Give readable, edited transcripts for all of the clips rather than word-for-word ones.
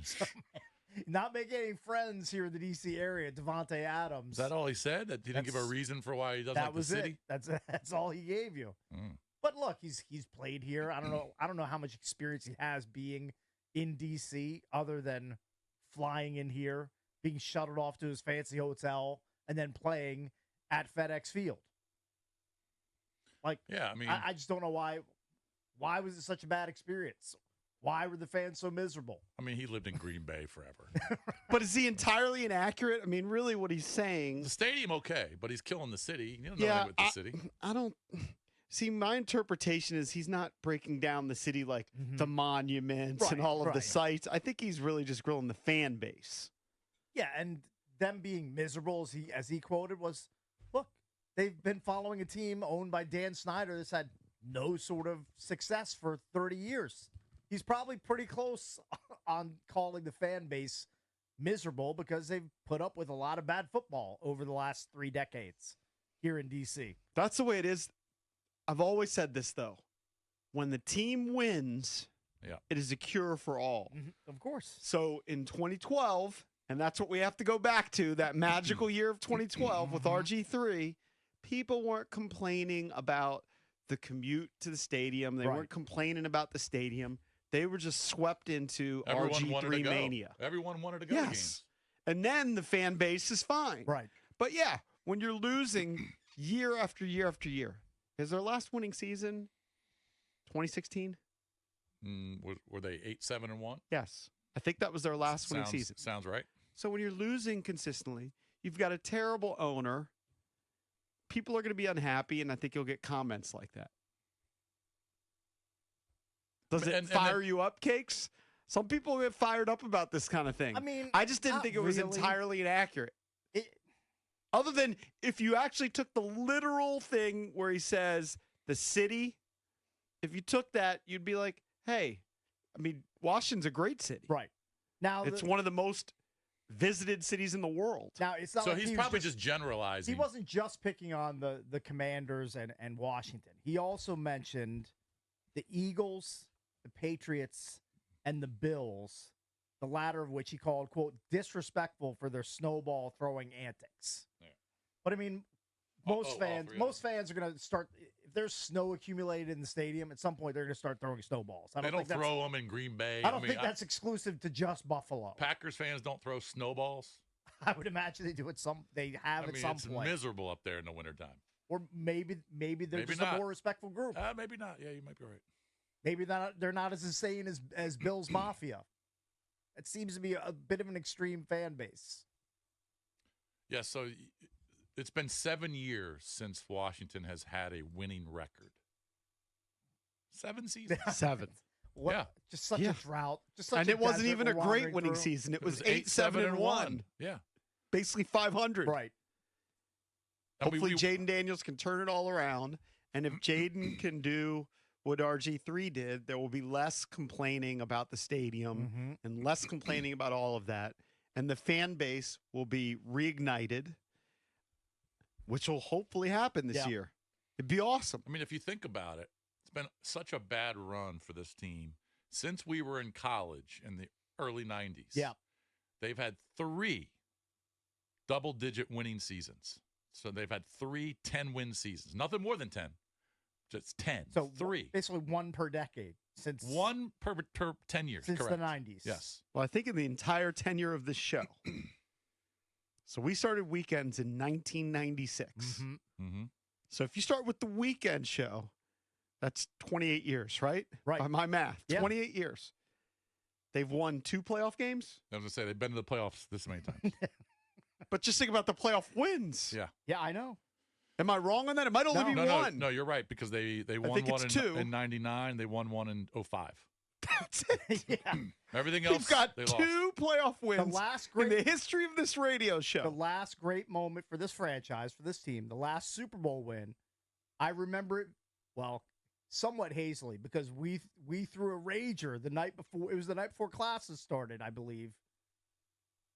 So, not making any friends here in the D.C. area. Davante Adams. Is that all he said? That he didn't give a reason for why he doesn't like the city? That's all he gave you. But look, he's played here. I don't know how much experience he has being in D.C. other than flying in here, being shuttled off to his fancy hotel, and then playing at FedEx Field. Like, yeah, I mean, I just don't know why. Why was it such a bad experience? Why were the fans so miserable? I mean, he lived in Green Bay forever. But is he entirely inaccurate? I mean, really, what he's saying. The stadium, okay, but he's killing the city. You don't know anything with the city. I don't. See, my interpretation is he's not breaking down the city like the monuments and all of the sites. I think he's really just grilling the fan base. Yeah, and them being miserable, as he quoted, was, look, they've been following a team owned by Dan Snyder that's had no sort of success for 30 years. He's probably pretty close on calling the fan base miserable because they've put up with a lot of bad football over the last 3 decades here in D.C. That's the way it is. I've always said this, though. When the team wins, it is a cure for all. Of course. So in 2012, and that's what we have to go back to, that magical year of 2012 with RG3, people weren't complaining about the commute to the stadium. They weren't complaining about the stadium. They were just swept into RG3 mania. Everyone wanted to go to games. And then the fan base is fine. Right. But yeah, when you're losing year after year after year, is their last winning season 2016? Were they 8-7-1? Yes. I think that was their last winning season. Sounds right. So when you're losing consistently, you've got a terrible owner. People are going to be unhappy, and I think you'll get comments like that. Does it fire you up, Cakes? Some people get fired up about this kind of thing. I mean, I just didn't think it was entirely inaccurate. Other than if you actually took the literal thing where he says the city, if you took that, you'd be like, hey, I mean, Washington's a great city. Right. Now it's one of the most visited cities in the world. Now it's not so like he's probably just generalizing. He wasn't just picking on the Commanders and Washington. He also mentioned the Eagles, the Patriots, and the Bills, the latter of which he called, quote, disrespectful for their snowball throwing antics. Yeah. But I mean, most fans are going to start, if there's snow accumulated in the stadium, at some point they're going to start throwing snowballs. They don't throw them in Green Bay. I don't think that's exclusive to just Buffalo. Packers fans don't throw snowballs. I would imagine they do it they have at some point. It's miserable up there in the wintertime. Or maybe they're just a more respectful group. Maybe not. Yeah, you might be right. Maybe they're not as insane as Bill's Mafia. It seems to be a bit of an extreme fan base. Yeah, so it's been 7 years since Washington has had a winning record. 7 seasons? 7. Just such a drought. And it wasn't even a great winning season. It was 8-7-1. Yeah. Basically 500. Right. Hopefully Jaden Daniels can turn it all around. And if Jaden can do what RG3 did, there will be less complaining about the stadium and less complaining about all of that. And the fan base will be reignited, which will hopefully happen this year. It'd be awesome. I mean, if you think about it, it's been such a bad run for this team since we were in college in the early 90s. Yeah. They've had 3 double-digit winning seasons. So they've had 3 10-win seasons. Nothing more than 10. Just 10. So 3. Basically one per decade. Since 1 per 10 years. Since correct. the 90s. Yes. Well, I think in the entire tenure of this show. So we started weekends in 1996. So if you start with the weekend show, that's 28 years, right? Right. By my math, 28 years. They've won 2 playoff games. I was going to say, they've been to the playoffs this many times. But just think about the playoff wins. Yeah. Yeah, I know. Am I wrong on that? It might only be one. No, you're right, because they won one in 99. They won one in 05. That's it. Yeah. Everything else, we've got they 2 playoff wins in the history of this radio show. The last great moment for this franchise, for this team, the last Super Bowl win, I remember it, well, somewhat hazily, because we threw a rager the night before. It was the night before classes started, I believe.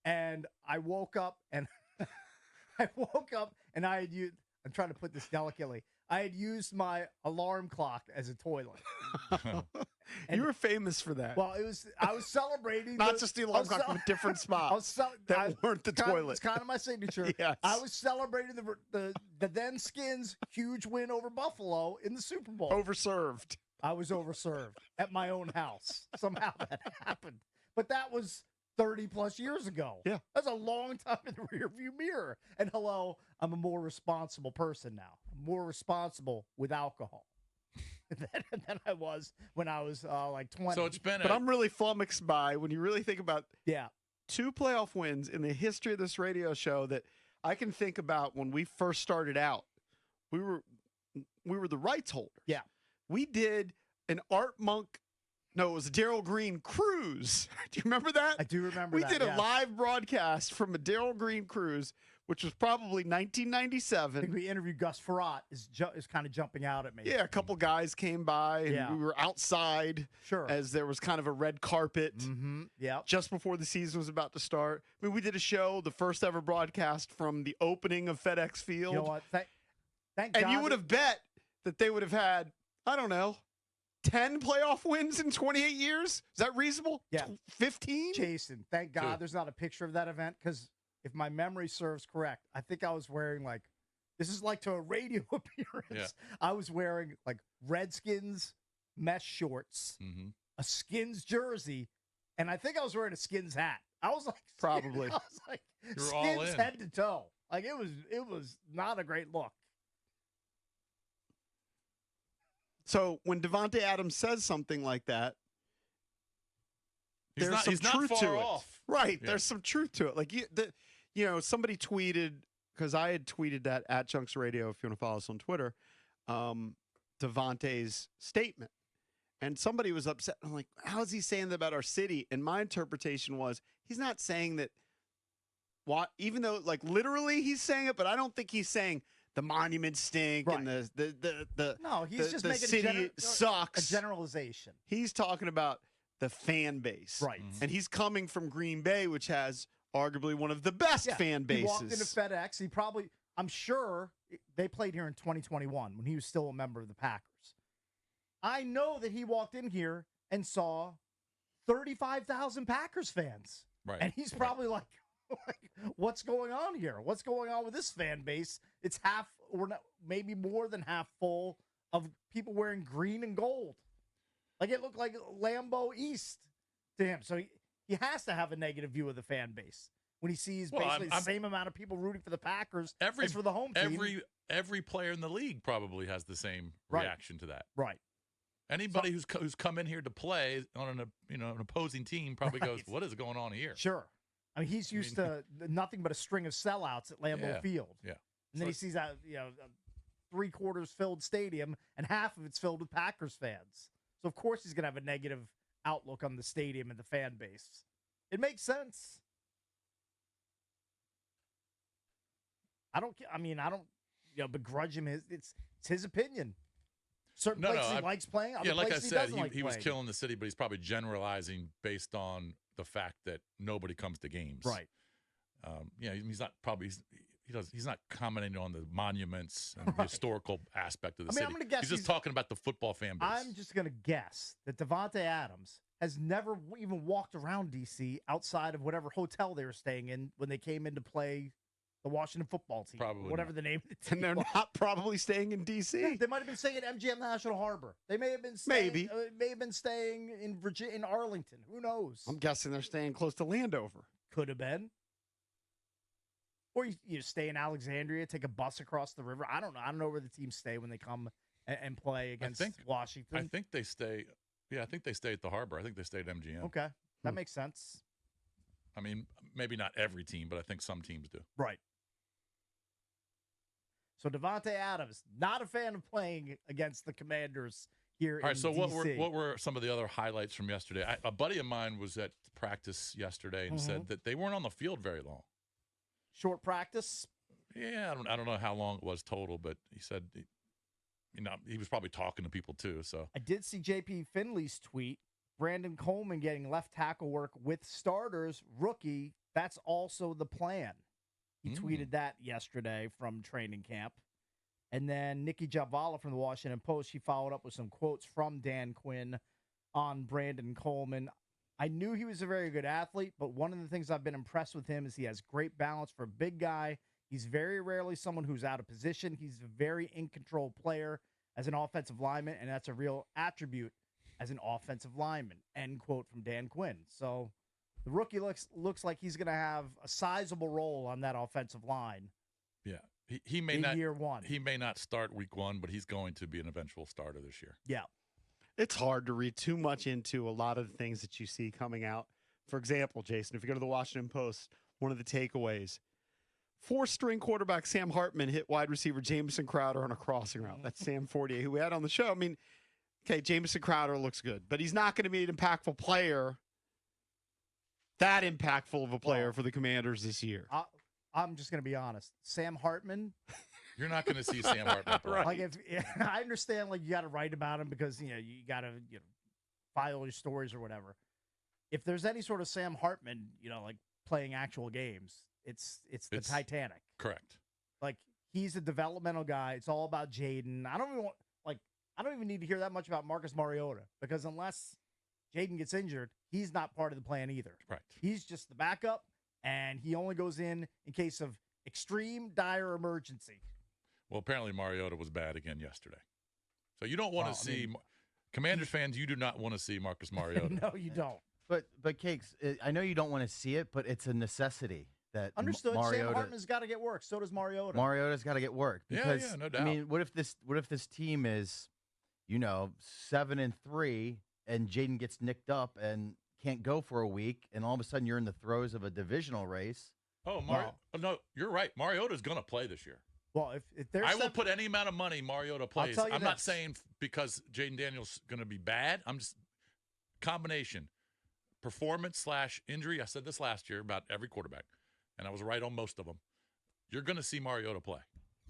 And I woke up and I'm trying to put this delicately. I had used my alarm clock as a toilet. You were famous for that. Well, I was celebrating. Not just the alarm clock from a different spot that weren't the toilet. It's kind of my signature. Yes. I was celebrating the then Skins' huge win over Buffalo in the Super Bowl. Overserved. I was overserved at my own house. Somehow that happened. But that was 30-plus years ago. Yeah. That's a long time in the rearview mirror. And hello, I'm a more responsible person now. I'm more responsible with alcohol than I was when I was like 20. So it's been But I'm really flummoxed by when you really think about 2 playoff wins in the history of this radio show that I can think about when we first started out. We were the rights holders. Yeah. We did an Art Monk, no, it was a Darryl Green cruise. Do you remember that? I do remember we that. We did a live broadcast from a Darryl Green cruise, which was probably 1997. I think we interviewed Gus Frerotte is kind of jumping out at me. Yeah, a couple guys came by, and we were outside as there was kind of a red carpet just before the season was about to start. I mean, we did a show, the first ever broadcast from the opening of FedEx Field. You know what? Thank and God you would have bet that they would have had, I don't know, 10 playoff wins in 28 years? Is that reasonable? Yeah. 15? Jason, thank God there's not a picture of that event, because if my memory serves correct, I think I was wearing this is like to a radio appearance. Yeah. I was wearing Redskins mesh shorts, a Skins jersey, and I think I was wearing a Skins hat. I was like, probably. I was like, You're all Skins in. head to toe. Like it was not a great look. So when Davante Adams says something like that, he's there's some truth not to far it. off. Right. Yeah. There's some truth to it. Like, somebody tweeted, because I had tweeted that at Chunks Radio, if you want to follow us on Twitter, Davante's statement. And somebody was upset. I'm like, how is he saying that about our city? And my interpretation was, he's not saying that, even though, literally he's saying it, but I don't think he's saying the monuments stink and the no, he's just the making city sucks. A generalization. He's talking about the fan base. Right. And he's coming from Green Bay, which has arguably one of the best fan bases. He walked into FedEx. I'm sure they played here in 2021 when he was still a member of the Packers. I know that he walked in here and saw 35,000 Packers fans. Right. And he's probably like, what's going on here? What's going on with this fan base? It's half or maybe more than half full of people wearing green and gold. Like it looked like Lambeau East to him. So he has to have a negative view of the fan base when he sees basically the same amount of people rooting for the Packers as for the home team. Every player in the league probably has the same reaction to that. Right. Anybody who's come in here to play on an opposing team probably goes, "What is going on here?" Sure. I mean, he's used to nothing but a string of sellouts at Lambeau Field. Yeah. And then he sees that, a 3/4 filled stadium and half of it's filled with Packers fans. So, of course, he's going to have a negative outlook on the stadium and the fan base. It makes sense. I don't begrudge him. It's his opinion. Certain places he likes playing. Other like I places said, he was killing the city, but he's probably generalizing based on the fact that nobody comes to games. Right. He's not probably he's not commenting on the monuments and the historical aspect of the city. I'm gonna guess he's just talking about the football fan base. I'm just going to guess that Davante Adams has never even walked around D.C. outside of whatever hotel they were staying in when they came in to play the Washington football team. Probably whatever not. the name of the team And they're not probably staying in D.C. Yeah, they might have been staying at MGM National Harbor. They may have been staying, may have been staying in Virginia, in Arlington. Who knows? I'm guessing they're staying close to Landover. Could have been. Or you stay in Alexandria, take a bus across the river. I don't know. I don't know where the teams stay when they come and play against Washington. I think they stay. Yeah, I think they stay at the Harbor. I think they stay at MGM. Okay, that makes sense. I mean, maybe not every team, but I think some teams do. Right. So Davante Adams, not a fan of playing against the Commanders here in so DC. what were some of the other highlights from yesterday? A buddy of mine was at practice yesterday and said that they weren't on the field very long. Short practice? Yeah, I don't know how long it was total, but he said, he was probably talking to people too. So I did see J.P. Finley's tweet. Brandon Coleman getting left tackle work with starters, rookie. That's also the plan. He tweeted that yesterday from training camp. And then Nikki Javala from the Washington Post, she followed up with some quotes from Dan Quinn on Brandon Coleman. I knew he was a very good athlete, but one of the things I've been impressed with him is he has great balance for a big guy. He's very rarely someone who's out of position. He's a very in-control player as an offensive lineman, and that's a real attribute as an offensive lineman, end quote from Dan Quinn. So the rookie looks like he's going to have a sizable role on that offensive line. Yeah. He may in not year one. He may not start week 1, but he's going to be an eventual starter this year. Yeah. It's hard to read too much into a lot of the things that you see coming out. For example, Jason, if you go to the Washington Post, one of the takeaways, 4-string quarterback Sam Hartman hit wide receiver Jamison Crowder on a crossing route. That's Sam Fortier, who we had on the show. I mean, okay, Jamison Crowder looks good, but he's not going to be an impactful player, that impactful of a player for the Commanders this year. I'm just going to be honest. Sam Hartman. You're not going to see Sam Hartman. Right. Like I understand, like you got to write about him because you got to file your stories or whatever. If there's any sort of Sam Hartman, like playing actual games, it's the Titanic. Correct. Like he's a developmental guy. It's all about Jaden. I don't even need to hear that much about Marcus Mariota because unless Jaden gets injured, he's not part of the plan either. Right. He's just the backup, and he only goes in case of extreme dire emergency. Well, apparently Mariota was bad again yesterday. So you don't want to see Commanders fans, you do not want to see Marcus Mariota. No, you don't. But Cakes, I know you don't want to see it, but it's a necessity that Understood. Sam Hartman's got to get work. So does Mariota. Mariota's got to get work because yeah, no doubt. I mean, what if this team is, 7-3 and Jaden gets nicked up and can't go for a week, and all of a sudden you're in the throes of a divisional race? Oh, no, you're right. Mariota's going to play this year. Well, if there's I will put any amount of money Mariota plays. tell you I'm not this. saying because Jaden Daniels going to be bad. I'm just combination performance / injury. I said this last year about every quarterback, and I was right on most of them. You're going to see Mariota play.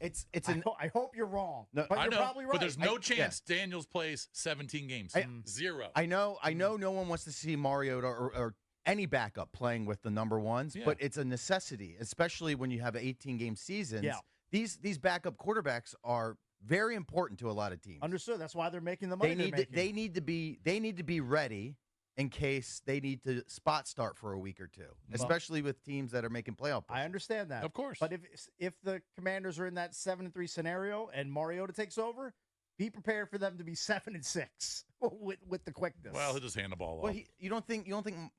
I hope you're wrong. No, but I you're know, probably right. but there's no chance Daniels plays 17 games. Zero. I know no one wants to see Mariota or any backup playing with the number ones, Yeah. but it's a necessity, especially when you have 18-game seasons. Yeah. These backup quarterbacks are very important to a lot of teams. Understood. That's why they're making the money. They need to be ready in case they need to spot start for a week or two, especially with teams that are making playoff pushes. I understand that. Of course. But if the Commanders are in that 7-3 scenario and Mariota takes over, be prepared for them to be 7-6 with the quickness. Well, he'll just hand the ball off. Well, you don't think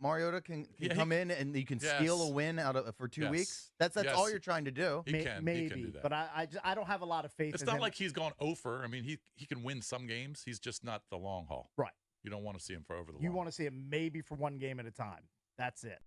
Mariota can Yeah, come in and you can steal a win for 2 weeks? That's Yes. all you're trying to do. He can do that. But I don't have a lot of faith. It's in not him. like he's gone over. I mean, he can win some games. He's just not the long haul. Right. You don't want to see him for over the long You haul. want to see him maybe for one game at a time. That's it.